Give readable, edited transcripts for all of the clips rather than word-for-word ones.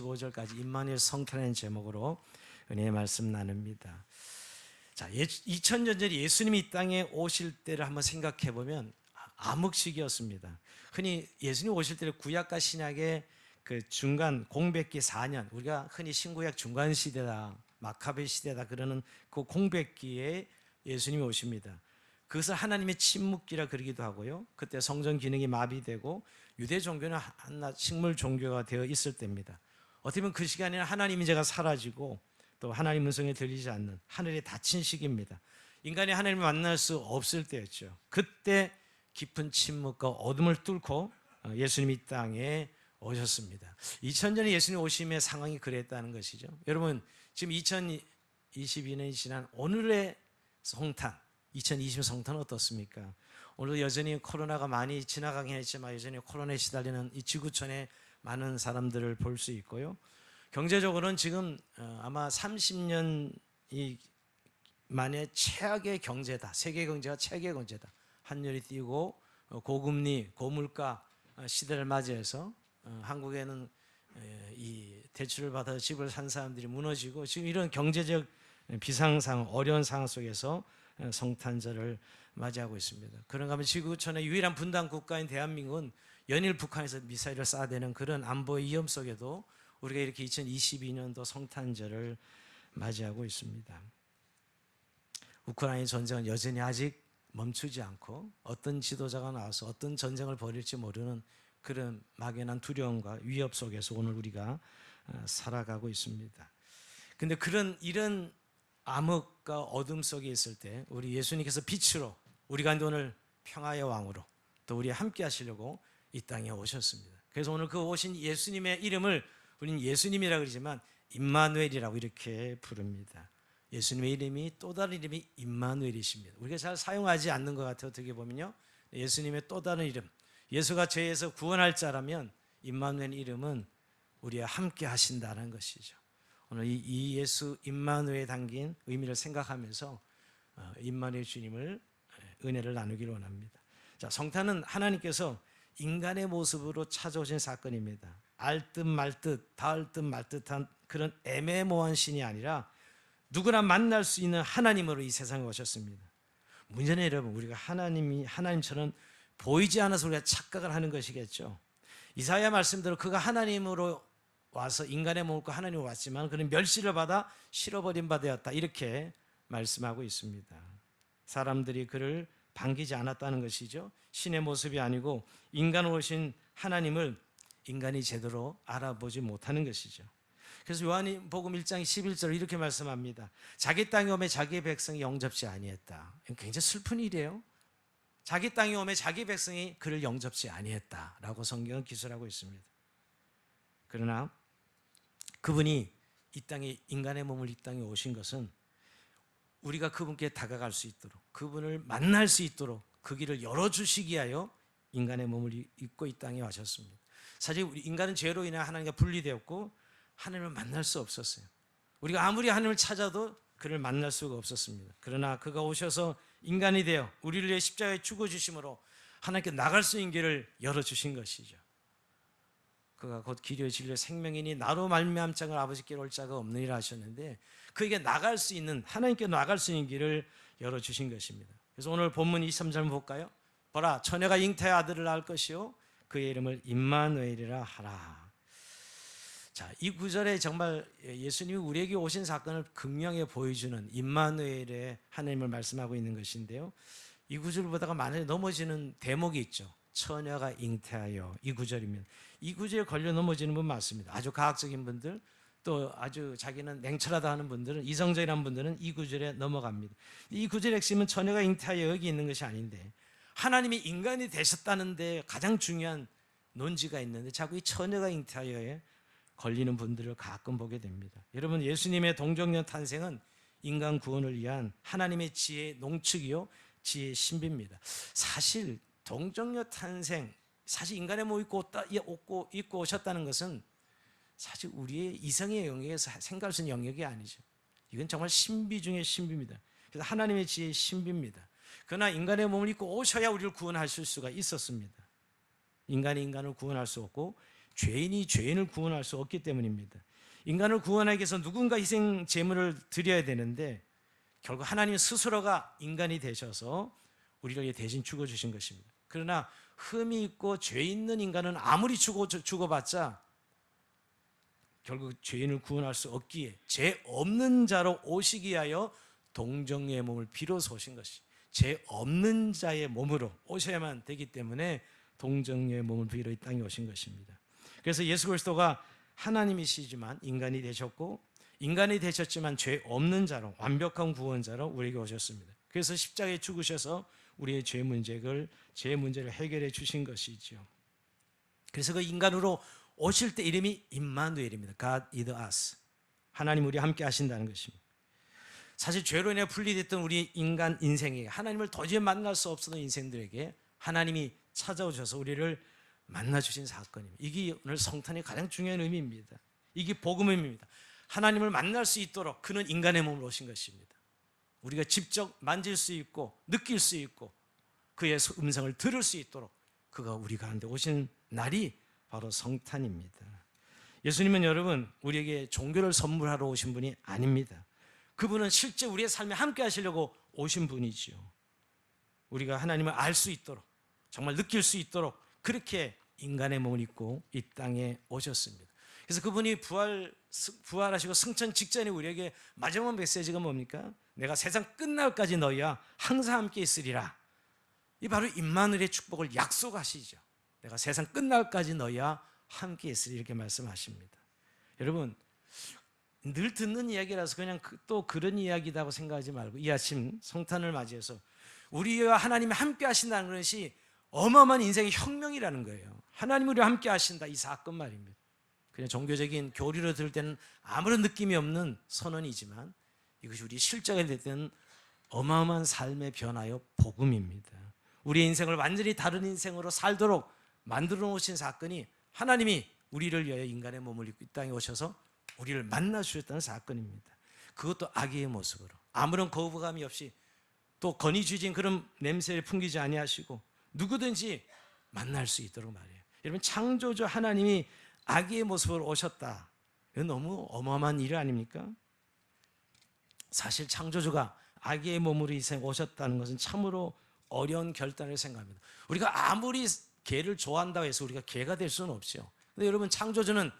25절까지 임마누엘 성탄이라는 제목으로 은혜의 말씀 나눕니다. 자, 2000년 전에 예수님이 이 땅에 오실 때를 한번 생각해 보면 암흑시기였습니다. 흔히 예수님 오실 때를 구약과 신약의 그 중간 공백기 4년, 우리가 흔히 신구약 중간 시대다, 마카베 시대다 그러는 그 공백기에 예수님이 오십니다. 그것을 하나님의 침묵기라 그러기도 하고요. 그때 성전 기능이 마비되고 유대 종교는 한낱 식물 종교가 되어 있을 때입니다. 어떻게 보면 그 시간에는 하나님 인재가 사라지고 또 하나님 음성이 들리지 않는 하늘이 닫힌 시기입니다. 인간이 하나님을 만날 수 없을 때였죠. 그때 깊은 침묵과 어둠을 뚫고 예수님이 이 땅에 오셨습니다. 2000년에 예수님 오심의 상황이 그랬다는 것이죠. 여러분, 지금 2022년이 지난 오늘의 성탄, 2020 성탄은 어떻습니까? 오늘 여전히 코로나가 많이 지나가긴 했지만 여전히 코로나에 시달리는 이 지구촌에 많은 사람들을 볼 수 있고요. 경제적으로는 지금 아마 30년이 만에 최악의 경제다. 세계 경제가 최악의 경제다. 환율이 뛰고 고금리, 고물가 시대를 맞이해서 한국에는 이 대출을 받아 집을 산 사람들이 무너지고 지금 이런 경제적 비상상 어려운 상황 속에서 성탄절을 맞이하고 있습니다. 그런가 하면 지구촌의 유일한 분단 국가인 대한민국은 연일 북한에서 미사일을 쏴대는 그런 안보의 위험 속에도 우리가 이렇게 2022년도 성탄절을 맞이하고 있습니다. 우크라이나 전쟁은 여전히 아직 멈추지 않고 어떤 지도자가 나와서 어떤 전쟁을 벌일지 모르는 그런 막연한 두려움과 위협 속에서 오늘 우리가 살아가고 있습니다. 근데 이런 암흑과 어둠 속에 있을 때 우리 예수님께서 빛으로 우리 가운데 오늘 평화의 왕으로 또 우리 함께 하시려고 이 땅에 오셨습니다. 그래서 오늘 그 오신 예수님의 이름을 우리는 예수님이라 그러지만 임마누엘이라고 이렇게 부릅니다. 예수님의 이름이 또 다른 이름이 임마누엘이십니다. 우리가 잘 사용하지 않는 것 같아요. 어떻게 보면요, 예수님의 또 다른 이름, 예수가 죄에서 구원할 자라면 임마누엘 이름은 우리와 함께 하신다는 것이죠. 오늘 이 예수 임마누엘에 담긴 의미를 생각하면서 임마누엘 주님을 은혜를 나누기를 원합니다. 자, 성탄은 하나님께서 인간의 모습으로 찾아오신 사건입니다. 알 듯 말 듯, 닿을 듯 말 듯한 그런 애매모호한 신이 아니라 누구나 만날 수 있는 하나님으로 이 세상에 오셨습니다. 문제는 여러분, 우리가 하나님처럼 보이지 않아서 우리가 착각을 하는 것이겠죠. 이사야 말씀대로 그가 하나님으로 와서 인간의 몸을 입고 하나님으로 왔지만 그는 멸시를 받아 실어버린 바 되었다, 이렇게 말씀하고 있습니다. 사람들이 그를 반기지 않았다는 것이죠. 신의 모습이 아니고 인간으로 오신 하나님을 인간이 제대로 알아보지 못하는 것이죠. 그래서 요한복음 1장 11절 이렇게 말씀합니다. 자기 땅에 오매 자기의 백성이 영접지 아니했다. 굉장히 슬픈 일이에요. 자기 땅에 오매 자기 백성이 그를 영접지 아니했다라고 성경은 기술하고 있습니다. 그러나 그분이 이 땅에 인간의 몸을 이 땅에 오신 것은 우리가 그분께 다가갈 수 있도록, 그분을 만날 수 있도록 그 길을 열어주시기 위하여 인간의 몸을 입고 이 땅에 와셨습니다. 사실 우리 인간은 죄로 인해 하나님과 분리되었고 하나님을 만날 수 없었어요. 우리가 아무리 하나님을 찾아도 그를 만날 수가 없었습니다. 그러나 그가 오셔서 인간이 되어 우리를 위해 십자가에 죽어주심으로 하나님께 나갈 수 있는 길을 열어주신 것이죠. 그가 곧 길이요 진리요 생명이니 나로 말미암 자가 아버지께 올 자가 없느니라 하셨는데 그에게 나갈 수 있는, 하나님께 나갈 수 있는 길을 열어주신 것입니다. 그래서 오늘 본문 23절 볼까요? 보라, 처녀가 잉태의 아들을 낳을 것이요 그의 이름을 임마누엘이라 하라. 자, 이 구절에 정말 예수님이 우리에게 오신 사건을 극명히 보여주는 임마누엘의 하나님을 말씀하고 있는 것인데요, 이 구절을 보다가 만약에 넘어지는 대목이 있죠. 처녀가 잉태하여, 이 구절이면 이 구절에 걸려 넘어지는 분 많습니다. 아주 과학적인 분들, 또 아주 자기는 냉철하다 하는 분들은, 이성적이라는 분들은 이 구절에 넘어갑니다. 이 구절의 핵심은 처녀가 잉태하여 여기 있는 것이 아닌데 하나님이 인간이 되셨다는 데 가장 중요한 논지가 있는데 자꾸 이 처녀가 잉태하여에 걸리는 분들을 가끔 보게 됩니다. 여러분, 예수님의 동정녀 탄생은 인간 구원을 위한 하나님의 지혜의 농축이요 지혜의 신비입니다. 사실 동정녀 탄생, 사실 인간의 몸을 입고 오셨다는 것은 사실 우리의 이성의 영역에서 생각할 수 있는 영역이 아니죠. 이건 정말 신비 중의 신비입니다. 그래서 하나님의 지혜의 신비입니다. 그러나 인간의 몸을 입고 오셔야 우리를 구원하실 수가 있었습니다. 인간이 인간을 구원할 수 없고 죄인이 죄인을 구원할 수 없기 때문입니다. 인간을 구원하기 위해서 누군가 희생 제물을 드려야 되는데 결국 하나님 스스로가 인간이 되셔서 우리를 위해 대신 죽어주신 것입니다. 그러나 흠이 있고 죄 있는 인간은 아무리 죽어봤자 결국 죄인을 구원할 수 없기에 죄 없는 자로 오시기 위하여 동정의 몸을 비로소 오신 것이, 죄 없는 자의 몸으로 오셔야만 되기 때문에 동정의 몸을 비로 이 땅에 오신 것입니다. 그래서 예수 그리스도가 하나님이시지만 인간이 되셨고, 인간이 되셨지만 죄 없는 자로, 완벽한 구원자로 우리에게 오셨습니다. 그래서 십자가에 죽으셔서 우리의 죄 문제를 해결해 주신 것이죠. 그래서 그 인간으로 오실 때 이름이 임마누엘입니다. God with us. 하나님 우리 함께 하신다는 것입니다. 사실 죄로 인해 분리됐던 우리 인간 인생에 하나님을 도저히 만날 수 없었던 인생들에게 하나님이 찾아오셔서 우리를 만나주신 사건입니다. 이게 오늘 성탄의 가장 중요한 의미입니다. 이게 복음의 의미입니다. 하나님을 만날 수 있도록 그는 인간의 몸으로 오신 것입니다. 우리가 직접 만질 수 있고 느낄 수 있고 그의 음성을 들을 수 있도록 그가 우리 가운데 오신 날이 바로 성탄입니다. 예수님은 여러분 우리에게 종교를 선물하러 오신 분이 아닙니다. 그분은 실제 우리의 삶에 함께 하시려고 오신 분이지요. 우리가 하나님을 알 수 있도록, 정말 느낄 수 있도록 그렇게 인간의 몸을 입고 이 땅에 오셨습니다. 그래서 그분이 부활하시고 승천 직전에 우리에게 마지막 메시지가 뭡니까? 내가 세상 끝날까지 너희와 항상 함께 있으리라. 이 바로 임마누엘의 축복을 약속하시죠. 내가 세상 끝날까지 너희와 함께 있으리, 이렇게 말씀하십니다. 여러분 늘 듣는 이야기라서 그냥 또 그런 이야기다고 생각하지 말고 이 아침 성탄을 맞이해서 우리와 하나님이 함께 하신다는 것이 어마어마한 인생의 혁명이라는 거예요. 하나님 우리와 함께 하신다, 이 사건 말입니다. 그냥 종교적인 교리로 들을 때는 아무런 느낌이 없는 선언이지만 이것이 우리 실제가 될 때는 어마어마한 삶의 변화요 복음입니다. 우리의 인생을 완전히 다른 인생으로 살도록 만들어 놓으신 사건이 하나님이 우리를 위하여 인간의 몸을 입고 이 땅에 오셔서 우리를 만나 주셨다는 사건입니다. 그것도 아기의 모습으로 아무런 거부감이 없이 또 건의주진 그런 냄새를 풍기지 아니하시고 누구든지 만날 수 있도록 말이에요. 여러분 창조주 하나님이 아기의 모습으로 오셨다. 이건 너무 어마어마한 일 아닙니까? 사실 창조주가 아기의 몸으로 이 세상에 오셨다는 것은 참으로 어려운 결단을 생각합니다. 우리가 아무리 개를 좋아한다고 해서 우리가 개가 될 수는 없죠. 근데 여러분 창조주는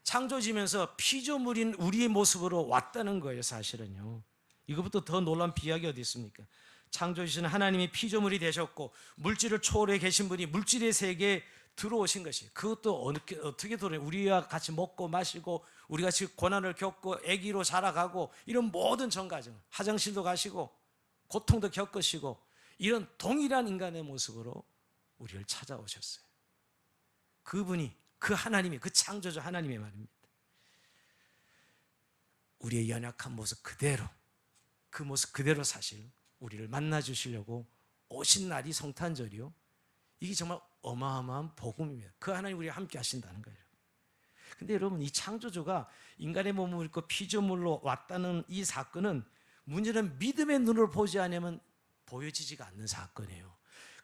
창조지면서 피조물인 우리의 모습으로 왔다는 거예요. 사실은요. 이것부터 더 놀라운 비약이 어디 있습니까? 창조주신 하나님이 피조물이 되셨고 물질을 초월해 계신 분이 물질의 세계에 들어오신 것이, 그것도 어떻게 들어요? 우리와 같이 먹고 마시고 우리 같이 고난을 겪고 아기로 자라가고 이런 모든 전 과정, 화장실도 가시고 고통도 겪으시고 이런 동일한 인간의 모습으로 우리를 찾아오셨어요. 그분이, 그 하나님이, 그 창조주 하나님의 말입니다. 우리의 연약한 모습 그대로, 그 모습 그대로 사실 우리를 만나 주시려고 오신 날이 성탄절이요. 이게 정말 어마어마한 복음입니다. 그 하나님 우리와 함께 하신다는 거예요. 근데 여러분 이 창조주가 인간의 몸을 입고 피조물로 왔다는 이 사건은 문제는 믿음의 눈으로 보지 않으면 보여지지가 않는 사건이에요.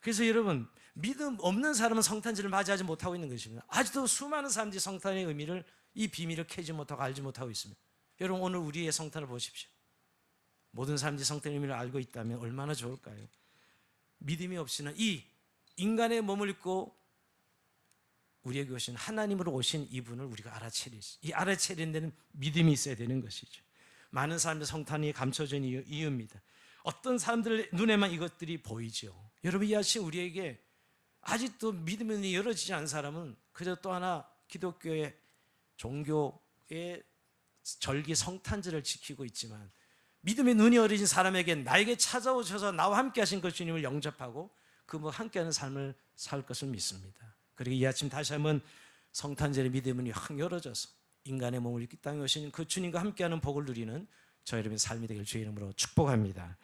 그래서 여러분 믿음 없는 사람은 성탄절을 맞이하지 못하고 있는 것입니다. 아직도 수많은 사람들이 성탄의 의미를, 이 비밀을 캐지 못하고 알지 못하고 있습니다. 여러분 오늘 우리의 성탄을 보십시오. 모든 사람들이 성탄의 의미를 알고 있다면 얼마나 좋을까요? 믿음이 없이는 이 인간의 몸을 입고 우리에게 오신 하나님으로 오신 이분을 우리가 알아채리지, 이 알아채리는 데는 믿음이 있어야 되는 것이죠. 많은 사람들 성탄이 감춰진 이유입니다. 어떤 사람들 눈에만 이것들이 보이죠. 여러분 이 아침 우리에게 아직도 믿음의 눈이 열어지지 않은 사람은 그저 또 하나 기독교의 종교의 절기 성탄절을 지키고 있지만 믿음의 눈이 열어진 사람에게 나에게 찾아오셔서 나와 함께 하신 그 주님을 영접하고 그 함께하는 삶을 살 것을 믿습니다. 그리고 이 아침 다시 한번 성탄절의 믿음의 눈이 확 열어져서 인간의 몸을 입고 땅에 오신 그 주님과 함께하는 복을 누리는 저 여러분의 삶이 되길 주의 이름으로 축복합니다.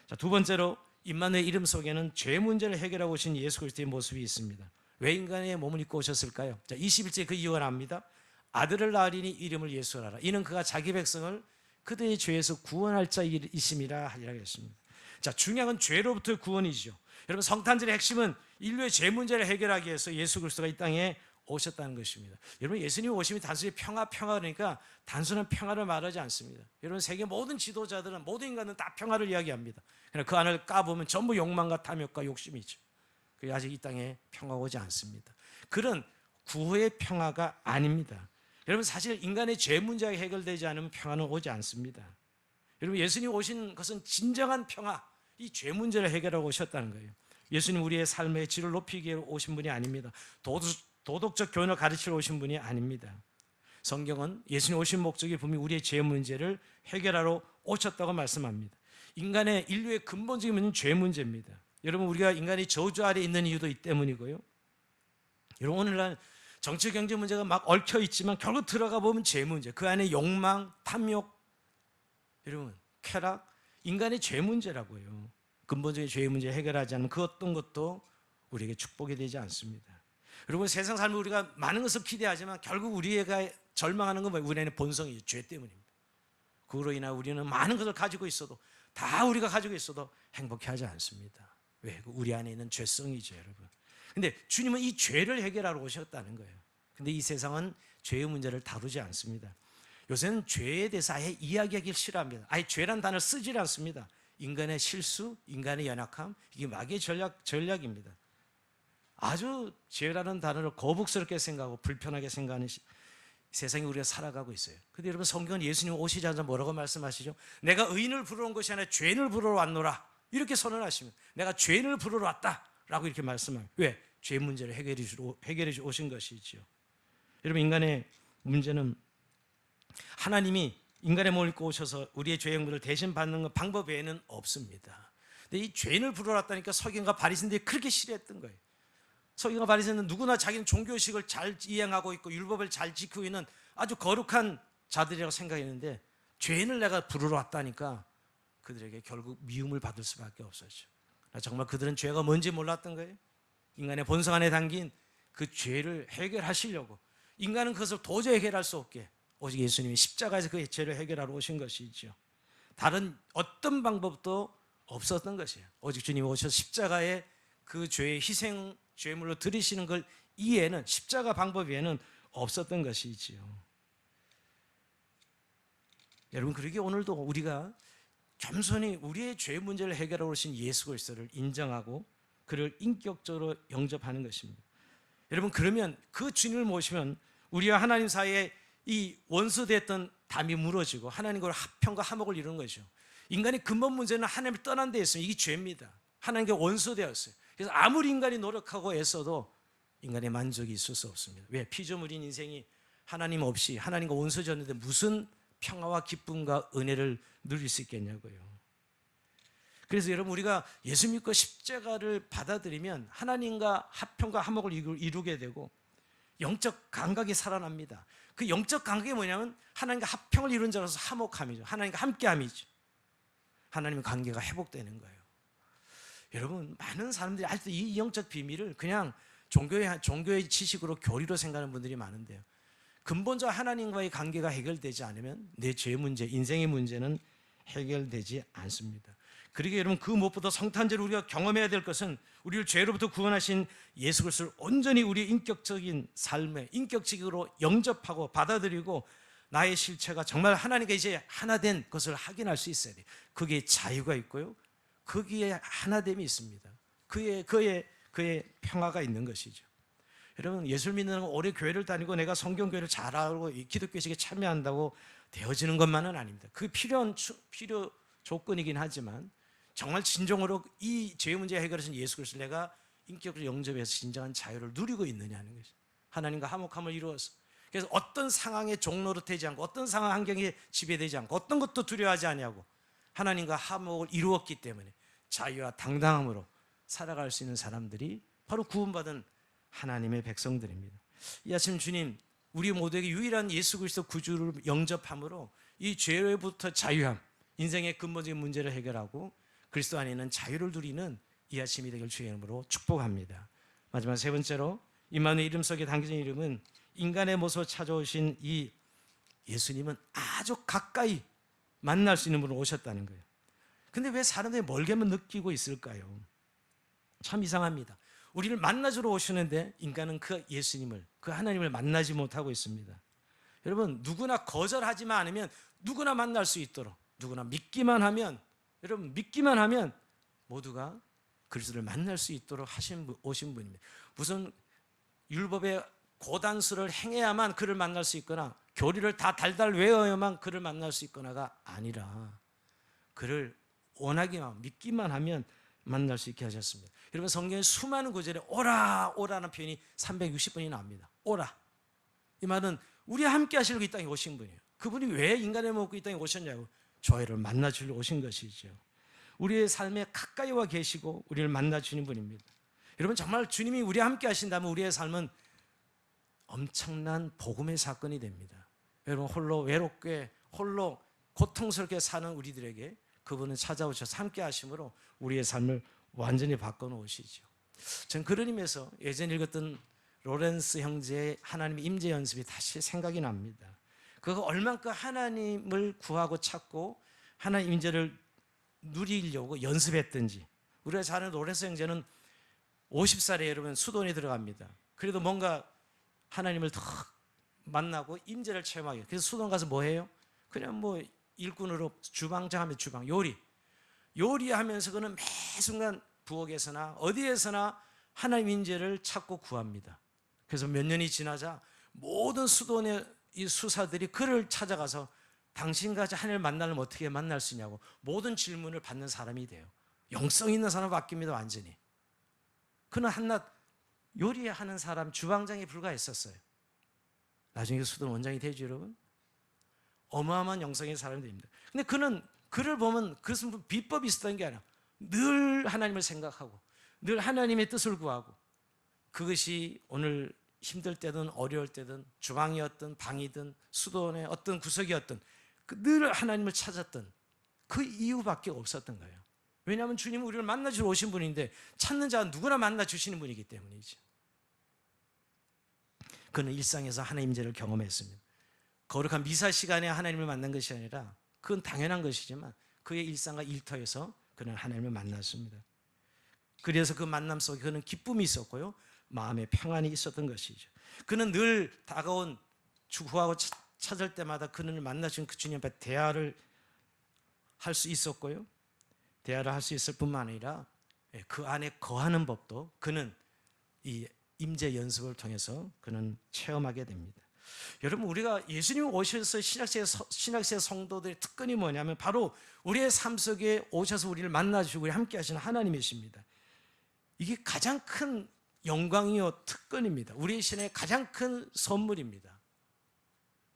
자, 두 번째로 임마누엘 이름 속에는 죄 문제를 해결하고 오신 예수 그리스도의 모습이 있습니다. 왜 인간의 몸을 입고 오셨을까요? 자, 21절 그 이유가 나옵니다. 아들을 낳으리니 이름을 예수라 하라. 이는 그가 자기 백성을 그들의 죄에서 구원할 자이심이라 하리라 했습니다. 자, 중요한 건 죄로부터의 구원이죠. 여러분 성탄절의 핵심은 인류의 죄 문제를 해결하기 위해서 예수 그리스도가 이 땅에 오셨다는 것입니다. 여러분, 예수님 오심이 단순히 평화 그러니까 단순한 평화를 말하지 않습니다. 여러분, 세계 모든 지도자들은, 모든 인간은 다 평화를 이야기합니다. 그러나 그 안을 까보면 전부 욕망과 탐욕과 욕심이죠. 그게 아직 이 땅에 평화가 오지 않습니다. 그런 구호의 평화가 아닙니다. 여러분, 사실 인간의 죄 문제가 해결되지 않으면 평화는 오지 않습니다. 여러분, 예수님 오신 것은 진정한 평화, 이 죄 문제를 해결하고 오셨다는 거예요. 예수님 우리의 삶의 질을 높이기 위해 오신 분이 아닙니다. 도덕적 교훈을 가르치러 오신 분이 아닙니다. 성경은 예수님 오신 목적이 분명히 우리의 죄 문제를 해결하러 오셨다고 말씀합니다. 인간의 인류의 근본적인 문제는 죄 문제입니다. 여러분, 우리가 인간이 저주 아래 있는 이유도 이 때문이고요. 여러분, 오늘날 정치 경제 문제가 막 얽혀 있지만 결국 들어가 보면 죄 문제, 그 안에 욕망, 탐욕, 여러분, 쾌락, 인간의 죄 문제라고요. 근본적인 죄의 문제 해결하지 않으면 그 어떤 것도 우리에게 축복이 되지 않습니다. 여러분, 세상 삶을 우리가 많은 것을 기대하지만 결국 우리가 절망하는 건 뭐예요? 우리의 본성이죠. 죄 때문입니다. 그로 인하여 우리는 많은 것을 가지고 있어도, 다 우리가 가지고 있어도 행복해하지 않습니다. 왜? 우리 안에 있는 죄성이죠, 여러분. 근데 주님은 이 죄를 해결하러 오셨다는 거예요. 근데 이 세상은 죄의 문제를 다루지 않습니다. 요새는 죄에 대해서 아예 이야기하기 싫어합니다. 아예 죄란 단어를 쓰질 않습니다. 인간의 실수, 인간의 연약함, 이게 마귀의 전략입니다. 아주 죄라는 단어를 거북스럽게 생각하고 불편하게 생각하는 세상에 우리가 살아가고 있어요. 근데 여러분, 성경은 예수님 오시자마자 뭐라고 말씀하시죠? 내가 의인을 부르러 온 것이 아니라 죄인을 부르러 왔노라, 이렇게 선언하시면, 내가 죄인을 부르러 왔다라고 이렇게 말씀합니다. 왜? 죄 문제를 해결해 오신 것이지요. 여러분, 인간의 문제는 하나님이 인간의 몸을 입고 오셔서 우리의 죄 형벌을 대신 받는 방법 외에는 없습니다. 근데 이 죄인을 부르러 왔다니까 서기관과 바리새인들이 그렇게 싫어했던 거예요. 서기관과 바리새인은 누구나 자기는 종교의식을 잘 이행하고 있고 율법을 잘 지키고 있는 아주 거룩한 자들이라고 생각했는데, 죄인을 내가 부르러 왔다니까 그들에게 결국 미움을 받을 수밖에 없었죠. 정말 그들은 죄가 뭔지 몰랐던 거예요. 인간의 본성 안에 담긴 그 죄를 해결하시려고, 인간은 그것을 도저히 해결할 수 없게 오직 예수님이 십자가에서 그 죄를 해결하러 오신 것이죠. 다른 어떤 방법도 없었던 것이에요. 오직 주님이 오셔서 십자가에 그 죄의 희생 죄물로 드리시는 걸 이외에는, 십자가 방법 외에는 없었던 것이지요. 여러분, 그러기에 오늘도 우리가 겸손히 우리의 죄 문제를 해결하러 오신 예수 그리스도를 인정하고 그를 인격적으로 영접하는 것입니다. 여러분, 그러면 그 주님을 모시면 우리와 하나님 사이에 이 원수됐던 담이 무너지고 하나님과 합평과 화목을 이루는 거죠. 인간의 근본 문제는 하나님을 떠난 데 있으면 이게 죄입니다. 하나님과 원수되었어요. 그래서 아무리 인간이 노력하고 애써도 인간의 만족이 있을 수 없습니다. 왜? 피조물인 인생이 하나님 없이 하나님과 원수졌는데 무슨 평화와 기쁨과 은혜를 누릴 수 있겠냐고요. 그래서 여러분, 우리가 예수 믿고 십자가를 받아들이면 하나님과 합평과 화목을 이루게 되고 영적 감각이 살아납니다. 그 영적 감각이 뭐냐면 하나님과 합평을 이룬 자로서 화목함이죠. 하나님과 함께함이죠. 하나님의 관계가 회복되는 거예요. 여러분, 많은 사람들이 아직도 이 영적 비밀을 그냥 종교의 지식으로 교리로 생각하는 분들이 많은데요, 근본적으로 하나님과의 관계가 해결되지 않으면 내 죄 문제, 인생의 문제는 해결되지 않습니다. 그러기에 여러분, 그 무엇보다 성탄절을 우리가 경험해야 될 것은 우리를 죄로부터 구원하신 예수 그리스도를 온전히 우리의 인격적인 삶에 인격적으로 영접하고 받아들이고 나의 실체가 정말 하나님과 이제 하나 된 것을 확인할 수 있어야 돼요. 거기에 자유가 있고요, 거기에 하나됨이 있습니다. 그의 평화가 있는 것이죠. 여러분, 예수를 믿는 건 오래 교회를 다니고 내가 성경교회를 잘 알고 기독교식에 참여한다고 되어지는 것만은 아닙니다. 그 필요 조건이긴 하지만 정말 진정으로 이 죄 문제 해결하신 예수 그리스도를 내가 인격으로 영접해서 진정한 자유를 누리고 있느냐는 것이, 하나님과 화목함을 이루어서, 그래서 어떤 상황의 종로로 되지 않고 어떤 상황 환경에 지배되지 않고 어떤 것도 두려워하지 아니하고 하나님과 화목을 이루었기 때문에 자유와 당당함으로 살아갈 수 있는 사람들이 바로 구원받은 하나님의 백성들입니다. 이 아침 주님, 우리 모두에게 유일한 예수 그리스도 구주를 영접함으로 이 죄로부터 자유함, 인생의 근본적인 문제를 해결하고 그리스도 안에 있는 자유를 누리는 이 아침이 되길 주의 이름으로 축복합니다. 마지막 세 번째로, 임마누엘 이름 속에 담겨진 이름은 인간의 모습으로 찾아오신 이 예수님은 아주 가까이 만날 수 있는 분으로 오셨다는 거예요. 근데 왜 사람들이 멀게만 느끼고 있을까요? 참 이상합니다. 우리를 만나주러 오시는데 인간은 그 예수님을, 그 하나님을 만나지 못하고 있습니다. 여러분, 누구나 거절하지만 않으면 누구나 만날 수 있도록, 누구나 믿기만 하면, 여러분 믿기만 하면 모두가 그리스도를 만날 수 있도록 오신 분입니다. 무슨 율법의 고단수를 행해야만 그를 만날 수 있거나 교리를 다 달달 외워야만 그를 만날 수 있거나가 아니라 그를 원하기만, 믿기만 하면 만날 수 있게 하셨습니다. 여러분, 성경에 수많은 구절에 오라 오라는 표현이 360번이 나옵니다. 오라, 이 말은 우리와 함께 하시려고 이 땅에 오신 분이에요. 그분이 왜 인간의 몸을 입고 이 땅에 오셨냐고, 저희를 만나주려고 오신 것이죠. 우리의 삶에 가까이 와 계시고 우리를 만나주는 분입니다. 여러분, 정말 주님이 우리와 함께 하신다면 우리의 삶은 엄청난 복음의 사건이 됩니다. 여러분, 홀로 외롭게 홀로 고통스럽게 사는 우리들에게 그분은 찾아오셔서 함께 하심으로 우리의 삶을 완전히 바꿔놓으시죠. 전 그런 의미에서 예전에 읽었던 로렌스 형제의 하나님의 임재 연습이 다시 생각이 납니다. 그가 얼만큼 하나님을 구하고 찾고 하나님 임재를 누리려고 연습했든지. 우리가 잘 아는 로렌스 형제는 50살에 여러분 수도원에 들어갑니다. 그래도 뭔가 하나님을 더 만나고 임재를 체험하게. 그래서 수도원 가서 뭐 해요? 그냥 뭐 일꾼으로 주방장 하면 주방, 요리하면서 그는 매 순간 부엌에서나 어디에서나 하나님 임재를 찾고 구합니다. 그래서 몇 년이 지나자 모든 수도원의 이 수사들이 그를 찾아가서 당신같이 하나님을 만나려면 어떻게 만날 수 있냐고 모든 질문을 받는 사람이 돼요. 영성 있는 사람 바뀝니다. 완전히. 그는 한낱 요리하는 사람, 주방장에 불과했었어요. 나중에 수도원 원장이 되죠, 여러분. 어마어마한 영성의 사람이 됩니다. 근데 그는 그를 보면 그것은 비법이 있었던 게 아니라 늘 하나님을 생각하고 늘 하나님의 뜻을 구하고, 그것이 오늘 힘들 때든 어려울 때든 주방이었든 방이든 수도원의 어떤 구석이었든 늘 하나님을 찾았던 그 이유밖에 없었던 거예요. 왜냐하면 주님은 우리를 만나주러 오신 분인데 찾는 자는 누구나 만나주시는 분이기 때문이죠. 그는 일상에서 하나님 임재를 경험했습니다. 거룩한 미사 시간에 하나님을 만난 것이 아니라, 그건 당연한 것이지만 그의 일상과 일터에서 그는 하나님을 만났습니다. 그래서 그 만남 속에 그는 기쁨이 있었고요, 마음의 평안이 있었던 것이죠. 그는 늘 다가온 구하고 찾을 때마다 그를 만나준 그 주님 앞에 대화를 할 수 있었고요, 대화를 할 수 있을 뿐만 아니라 그 안에 거하는 법도 그는 이 임재 연습을 통해서 그는 체험하게 됩니다. 여러분, 우리가 예수님 오셔서 신약시대 성도들의 특권이 뭐냐면 바로 우리의 삶 속에 오셔서 우리를 만나주시고 우리 함께 하시는 하나님이십니다. 이게 가장 큰 영광이요 특권입니다. 우리의 신의 가장 큰 선물입니다.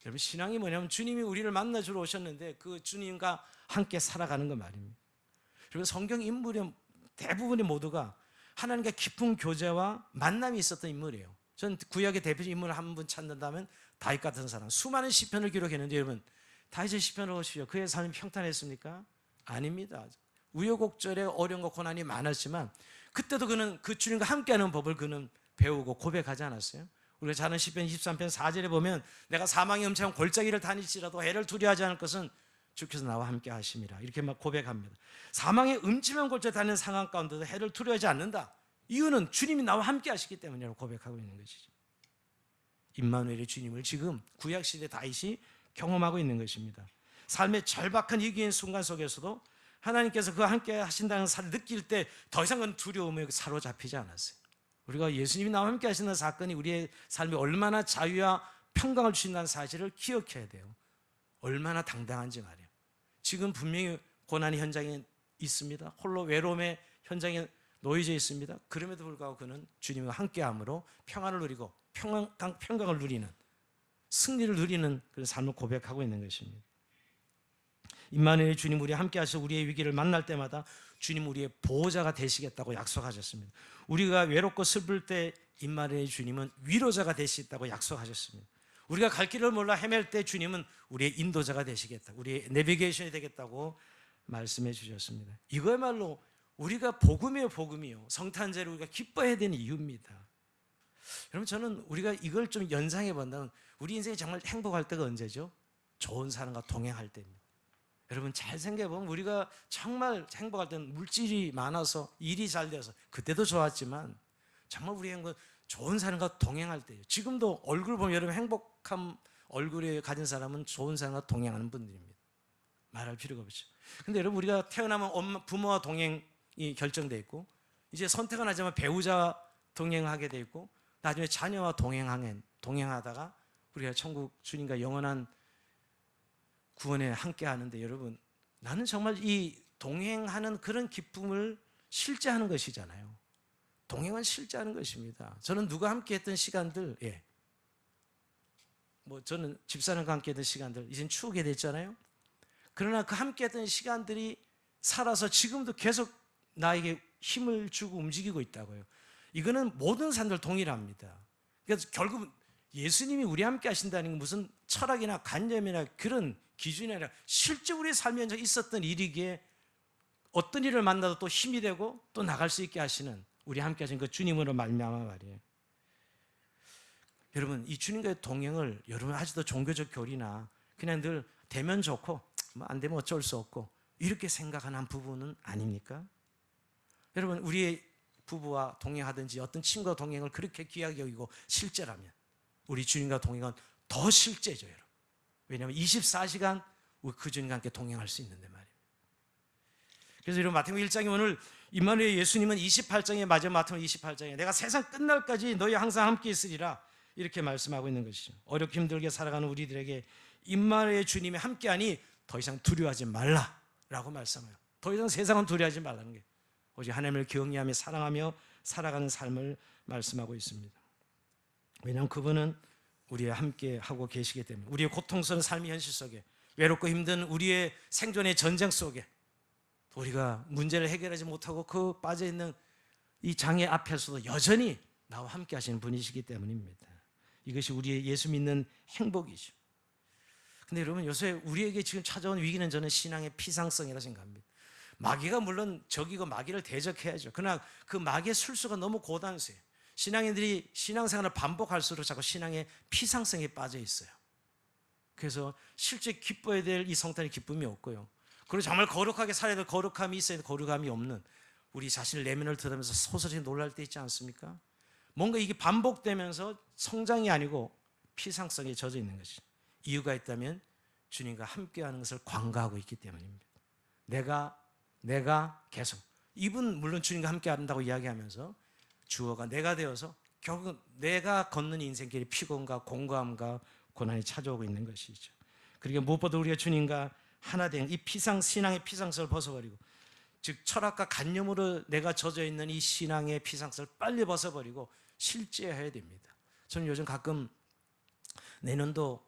여러분, 신앙이 뭐냐면 주님이 우리를 만나주러 오셨는데 그 주님과 함께 살아가는 것 말입니다. 그리고 성경 인물의 대부분의 모두가 하나님과 깊은 교제와 만남이 있었던 인물이에요. 전 구약의 대표적인 인물을 한 분 찾는다면 다윗 같은 사람. 수많은 시편을 기록했는데 여러분, 다윗의 시편을 보십시오. 그의 삶이 평탄했습니까? 아닙니다. 우여곡절에 어려움과 고난이 많았지만 그때도 그는 그 주님과 함께하는 법을 그는 배우고 고백하지 않았어요? 우리가 잘 아는 시편 23편 4절에 보면 내가 사망의 음침한 골짜기를 다닐지라도 해를 두려워하지 않을 것은 주께서 나와 함께 하심이라, 이렇게 막 고백합니다. 사망의 음침한 골짜기 다니는 상황 가운데도 해를 두려워하지 않는다. 이유는 주님이 나와 함께 하시기 때문이라고 고백하고 있는 것이죠. 임마누엘의 주님을 지금 구약시대 다윗이 경험하고 있는 것입니다. 삶의 절박한 위기의 순간 속에서도 하나님께서 그와 함께 하신다는 사실을 느낄 때 더 이상 은 두려움에 사로잡히지 않았어요. 우리가 예수님이 나와 함께 하시는 사건이 우리의 삶에 얼마나 자유와 평강을 주신다는 사실을 기억해야 돼요. 얼마나 당당한지 말이에요. 지금 분명히 고난의 현장에 있습니다. 홀로 외로움의 현장에 놓여져 있습니다. 그럼에도 불구하고 그는 주님과 함께함으로 평안을 누리고 평강을 누리는, 승리를 누리는 그런 삶을 고백하고 있는 것입니다. 임마누엘 주님 우리와 함께 하셔서 우리의 위기를 만날 때마다 주님 우리의 보호자가 되시겠다고 약속하셨습니다. 우리가 외롭고 슬플 때 임마누엘 주님은 위로자가 되시겠다고 약속하셨습니다. 우리가 갈 길을 몰라 헤맬 때 주님은 우리의 인도자가 되시겠다, 우리의 내비게이션이 되겠다고 말씀해 주셨습니다. 이거야말로 우리가 복음이요 성탄제를 우리가 기뻐해야 되는 이유입니다. 여러분, 저는 우리가 이걸 좀 연상해 본다면 우리 인생이 정말 행복할 때가 언제죠? 좋은 사람과 동행할 때입니다. 여러분, 잘 생각해보면 우리가 정말 행복할 때는 물질이 많아서 일이 잘 돼서 그때도 좋았지만 정말 우리의 행복은 좋은 사람과 동행할 때예요. 지금도 얼굴 보면 여러분 행복한 얼굴을 가진 사람은 좋은 사람과 동행하는 분들입니다. 말할 필요가 없죠. 근데 여러분 우리가 태어나면 부모와 동행이 결정되어 있고 이제 선택은 하지만 배우자와 동행하게 되어 있고 나중에 자녀와 동행하다가 우리가 천국 주님과 영원한 구원에 함께 하는데 여러분 나는 정말 이 동행하는 그런 기쁨을 실제 하는 것이잖아요. 동행은 실제 하는 것입니다. 저는 누가 함께 했던 시간들, 저는 집사람과 함께 했던 시간들 이젠 추억이 됐잖아요. 그러나 그 함께 했던 시간들이 살아서 지금도 계속 나에게 힘을 주고 움직이고 있다고요. 이거는 모든 사람들 동일합니다. 그래서 결국은 예수님이 우리 함께 하신다는 건 무슨 철학이나 관념이나 그런 기준이 아니라 실제 우리의 삶에 있었던 일이기에 어떤 일을 만나도 또 힘이 되고 또 나갈 수 있게 하시는 우리 함께 하신 그 주님으로 말미암아 말이에요. 여러분 이 주님과의 동행을 여러분 아직도 종교적 교리나 그냥 늘 되면 좋고 뭐 안 되면 어쩔 수 없고 이렇게 생각하는 한 부분은 아닙니까? 여러분 우리의 부부와 동행하든지 어떤 친구와 동행을 그렇게 귀하게 여기고 실제라면 우리 주님과 동행은 더 실제죠 여러분. 왜냐하면 24시간 그 주님과 함께 동행할 수 있는데 말이에요. 그래서 여러분 마태복음 1장에 오늘 임마누엘 예수님은 28장에 마지막 마태복음 28장에 내가 세상 끝날까지 너희 항상 함께 있으리라 이렇게 말씀하고 있는 것이죠. 어렵게 힘들게 살아가는 우리들에게 임마누엘 주님이 함께하니 더 이상 두려워하지 말라라고 말씀해요. 더 이상 세상은 두려워하지 말라는 게 오직 하나님을 경외하며 사랑하며 살아가는 삶을 말씀하고 있습니다. 왜냐하면 그분은 우리와 함께 하고 계시기 때문에 우리의 고통스러운 삶의 현실 속에 외롭고 힘든 우리의 생존의 전쟁 속에 우리가 문제를 해결하지 못하고 그 빠져있는 이 장애 앞에서도 여전히 나와 함께 하시는 분이시기 때문입니다. 이것이 우리의 예수 믿는 행복이죠. 근데 여러분 요새 우리에게 지금 찾아온 위기는 저는 신앙의 피상성이라 생각합니다. 마귀가 물론 적이고 마귀를 대적해야죠. 그러나 그 마귀의 술수가 너무 고단수예요. 신앙인들이 신앙생활을 반복할수록 자꾸 신앙의 피상성에 빠져 있어요. 그래서 실제 기뻐야 될 이 성탄의 기쁨이 없고요. 그리고 정말 거룩하게 살아야 될 거룩함이 있어야 될 거룩함이 없는 우리 자신을 내면을 들으면서 소설이 놀랄 때 있지 않습니까? 뭔가 이게 반복되면서 성장이 아니고 피상성에 젖어 있는 것이 이유가 있다면 주님과 함께하는 것을 관가하고 있기 때문입니다. 내가 계속 이분 물론 주님과 함께한다고 이야기하면서 주어가 내가 되어서 결국 내가 걷는 인생길에 피곤과 공고함과 고난이 찾아오고 있는 것이죠. 그러니까 무엇보다 우리가 주님과 하나 된 이 신앙의 피상성을 벗어버리고 즉 철학과 관념으로 내가 젖어 있는 이 신앙의 피상성을 빨리 벗어버리고 실제해야 됩니다. 저는 요즘 가끔 내년도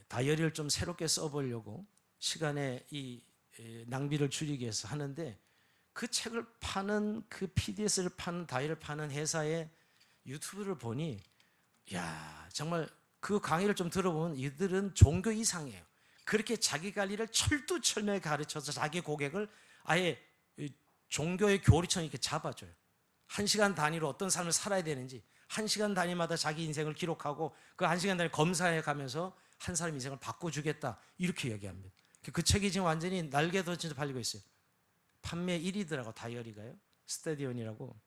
다이어리를 좀 새롭게 써보려고 시간에 이 낭비를 줄이기 위해서 하는데 그 책을 파는 그 PDS를 파는 다이어리를 파는 회사의 유튜브를 보니 야 정말 그 강의를 좀 들어보면 이들은 종교 이상이에요. 그렇게 자기 관리를 철두철미하게 가르쳐서 자기 고객을 아예 종교의 교리처럼 이렇게 잡아줘요. 1시간 단위로 어떤 삶을 살아야 되는지 1시간 단위마다 자기 인생을 기록하고 그 1시간 단위 검사해 가면서 한 사람 인생을 바꿔주겠다 이렇게 얘기합니다. 그 책이 지금 완전히 날개도 진짜 팔리고 있어요. 판매 1위더라고 다이어리가요. 스테디온이라고.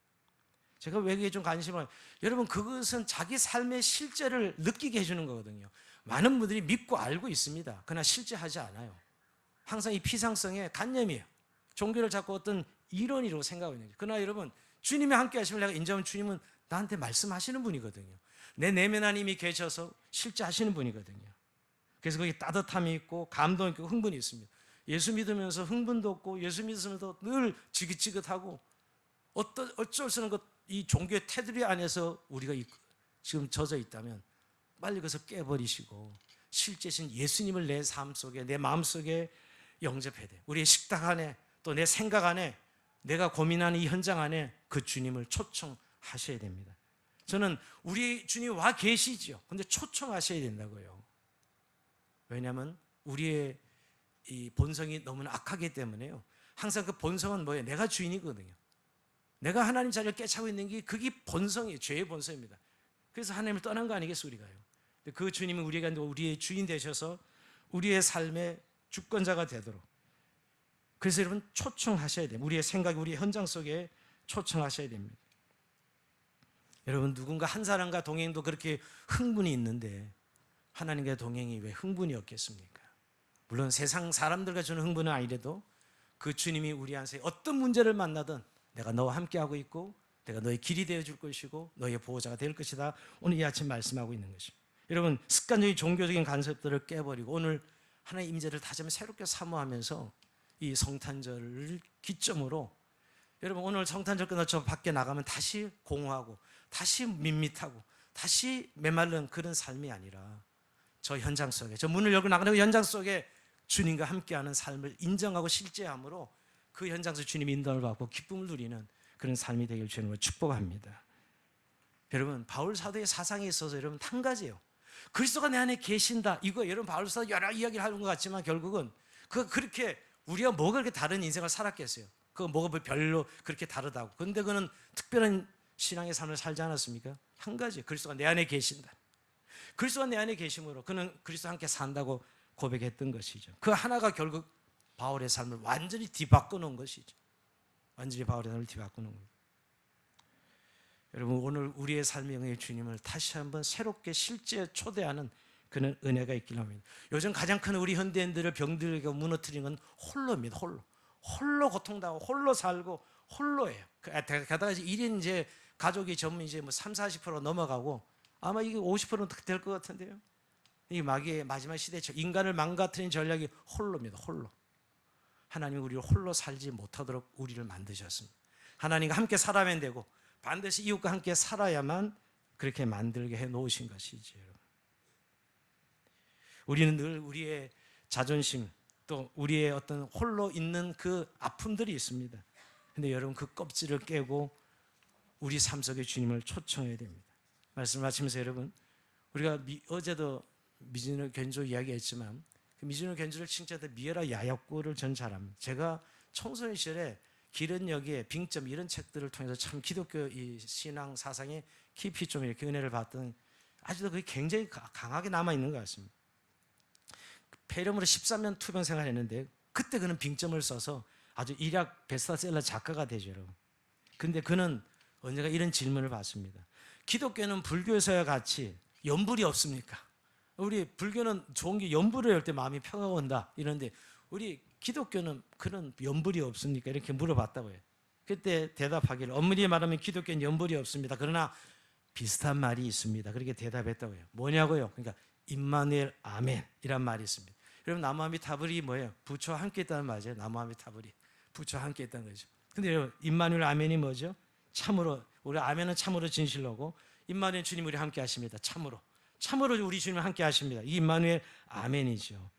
제가 왜 이게 좀 관심을 여러분 그것은 자기 삶의 실제를 느끼게 해주는 거거든요. 많은 분들이 믿고 알고 있습니다. 그러나 실제 하지 않아요. 항상 이 피상성의 관념이에요. 종교를 자꾸 어떤 이론이라고 생각하고 있는 거예요. 그러나 여러분 주님이 함께 하시면 내가 인정하면 주님은 나한테 말씀하시는 분이거든요. 내 내면 안에 이미 계셔서 실제 하시는 분이거든요. 그래서 거기 따뜻함이 있고 감동이 있고 흥분이 있습니다. 예수 믿으면서 흥분도 없고 예수 믿으면서도 늘 지긋지긋하고 어쩔 수 없는 이 종교의 테두리 안에서 우리가 지금 젖어 있다면 빨리 그것을 깨버리시고 실제신 예수님을 내 삶 속에 내 마음 속에 영접해야 돼요. 우리의 식탁 안에 또 내 생각 안에 내가 고민하는 이 현장 안에 그 주님을 초청하셔야 됩니다. 저는 우리 주님이 와 계시죠. 근데 초청하셔야 된다고요. 왜냐하면 우리의 이 본성이 너무나 악하기 때문에요. 항상 그 본성은 뭐예요? 내가 주인이거든요. 내가 하나님 자리를 깨차고 있는 게 그게 본성이에요. 죄의 본성입니다. 그래서 하나님을 떠난 거 아니겠어 우리가요. 근데 그 주님은 우리가 우리의 주인 되셔서 우리의 삶의 주권자가 되도록 그래서 여러분 초청하셔야 돼요. 우리의 생각, 우리의 현장 속에 초청하셔야 됩니다. 여러분, 누군가 한 사람과 동행도 그렇게 흥분이 있는데 하나님과 동행이 왜 흥분이 없겠습니까? 물론 세상 사람들과 주는 흥분은 아니래도 그 주님이 우리 안에 어떤 문제를 만나든 내가 너와 함께하고 있고 내가 너의 길이 되어줄 것이고 너의 보호자가 될 것이다. 오늘 이 아침 말씀하고 있는 것입니다. 여러분, 습관적인 종교적인 간섭들을 깨버리고 오늘 하나님의 임재를 다시 한번 새롭게 사모하면서 이 성탄절을 기점으로, 여러분 오늘 성탄절 끝나고 저 밖에 나가면 다시 공허하고 다시 밋밋하고 다시 메말른 그런 삶이 아니라 저 현장 속에, 저 문을 열고 나가는 그 현장 속에 주님과 함께하는 삶을 인정하고 실제함으로 그 현장에서 주님이 인도를 받고 기쁨을 누리는 그런 삶이 되길 주님을 축복합니다. 여러분, 바울 사도의 사상에 있어서 여러분 한 가지예요. 그리스도가 내 안에 계신다. 이거 여러분 바울 사도 여러 이야기를 하는 것 같지만 결국은 그렇게 우리가 뭐가 그렇게 다른 인생을 살았겠어요? 그거 뭐가 별로 그렇게 다르다고. 그런데 그는 특별한 신앙의 삶을 살지 않았습니까? 한 가지, 그리스도가 내 안에 계신다. 그리스도가 내 안에 계심으로 그는 그리스도와 함께 산다고 고백했던 것이죠. 그 하나가 결국 바울의 삶을 완전히 뒤바꿔 놓은 것이죠. 완전히 바울의 삶을 뒤바꿔 놓은 거예요. 여러분, 오늘 우리의 삶의 영의 주님을 다시 한번 새롭게 실제 초대하는 그런 은혜가 있기를 합니다. 요즘 가장 큰 우리 현대인들을 병들게 무너뜨리는 건 홀로입니다. 홀로 고통당하고 홀로 살고 홀로예요. 게다가 1인 이제 가족이 전부 이제 뭐 30-40% 넘어가고 아마 이게 50%는 될 것 같은데요. 이 마지막 시대 인간을 망가뜨린 전략이 홀로입니다. 홀로. 하나님이 우리를 홀로 살지 못하도록 우리를 만드셨습니다. 하나님과 함께 살아야만 되고 반드시 이웃과 함께 살아야만 그렇게 만들게 해 놓으신 것이죠. 우리는 늘 우리의 자존심 또 우리의 어떤 홀로 있는 그 아픔들이 있습니다. 근데 여러분, 그 껍질을 깨고 우리 삶 속에 주님을 초청해야 됩니다. 말씀을 마치면서 여러분, 우리가 어제도 미즈노 견조 이야기했지만 그 미즈노 견조를 칭찬했던 미에라 야약고를 전 잘합니다. 제가 청소년 시절에 기른역의 빙점 이런 책들을 통해서 참 기독교 이 신앙 사상에 깊이 좀 이렇게 은혜를 받던, 아직도 그게 굉장히 강하게 남아있는 것 같습니다. 폐렴으로 13년 투병 생활했는데 그때 그는 빙점을 써서 아주 일약 베스트셀러 작가가 되죠, 여러분. 근데 그는 언젠가 이런 질문을 받습니다. 기독교는 불교에서와 같이 연불이 없습니까? 우리 불교는 좋은 게 연불을 열 때 마음이 평화가 온다 이런데 우리 기독교는 그런 연불이 없습니까? 이렇게 물어봤다고요. 그때 대답하기를, 엄밀히 말하면 기독교는 연불이 없습니다. 그러나 비슷한 말이 있습니다. 그렇게 대답했다고요. 뭐냐고요? 그러니까 임마누엘 아멘 이란 말이 있습니다. 여러분, 나무아미타불이 뭐예요? 부처와 함께 있다는 말이에요. 나무아미타불이 부처와 함께 있다는 거죠. 근데 여러분, 임마누엘 아멘이 뭐죠? 참으로, 우리 아멘은 참으로 진실로고 임마누엘 주님 우리 함께 하십니다. 참으로 우리 주님 함께 하십니다. 이 임마누엘 아멘이죠.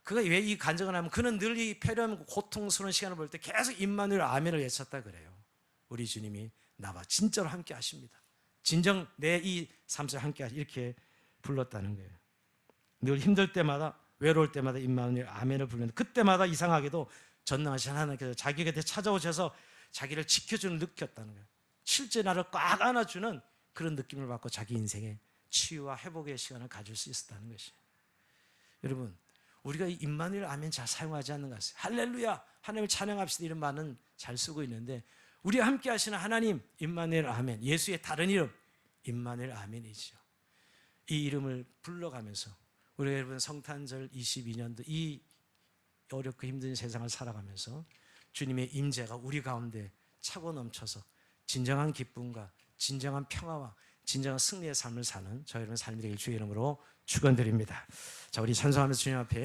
그가 왜 이 간증을 하면 그는 늘 이 폐렴 고통스러운 시간을 볼 때 계속 임마누엘 아멘을 외쳤다 그래요. 우리 주님이 나와 진짜로 함께 하십니다. 진정 내 이 삶 속에 함께 하시, 이렇게 불렀다는 거예요. 늘 힘들 때마다 외로울 때마다 임마누엘 아멘을 부르는데 그때마다 이상하게도 전능하신 하나님께서 자기 곁에 찾아오셔서 자기를 지켜주는 느꼈다는 거예요. 실제 나를 꽉 안아주는 그런 느낌을 받고 자기 인생의 치유와 회복의 시간을 가질 수 있었다는 것이에요. 여러분, 우리가 이 임마누엘 아멘 잘 사용하지 않는 것 같아요. 할렐루야, 하나님을 찬양합시다 이런 말은 잘 쓰고 있는데 우리와 함께 하시는 하나님 임마누엘 아멘, 예수의 다른 이름 임마누엘 아멘이죠. 이 이름을 불러가면서 우리 여러분 성탄절 22년도 이 어렵고 힘든 세상을 살아가면서 주님의 임재가 우리 가운데 차고 넘쳐서 진정한 기쁨과 진정한 평화와 진정한 승리의 삶을 사는 저 여러분 삶이 되길 주의 이름으로 축원드립니다. 자, 우리 찬송하면서 주님 앞에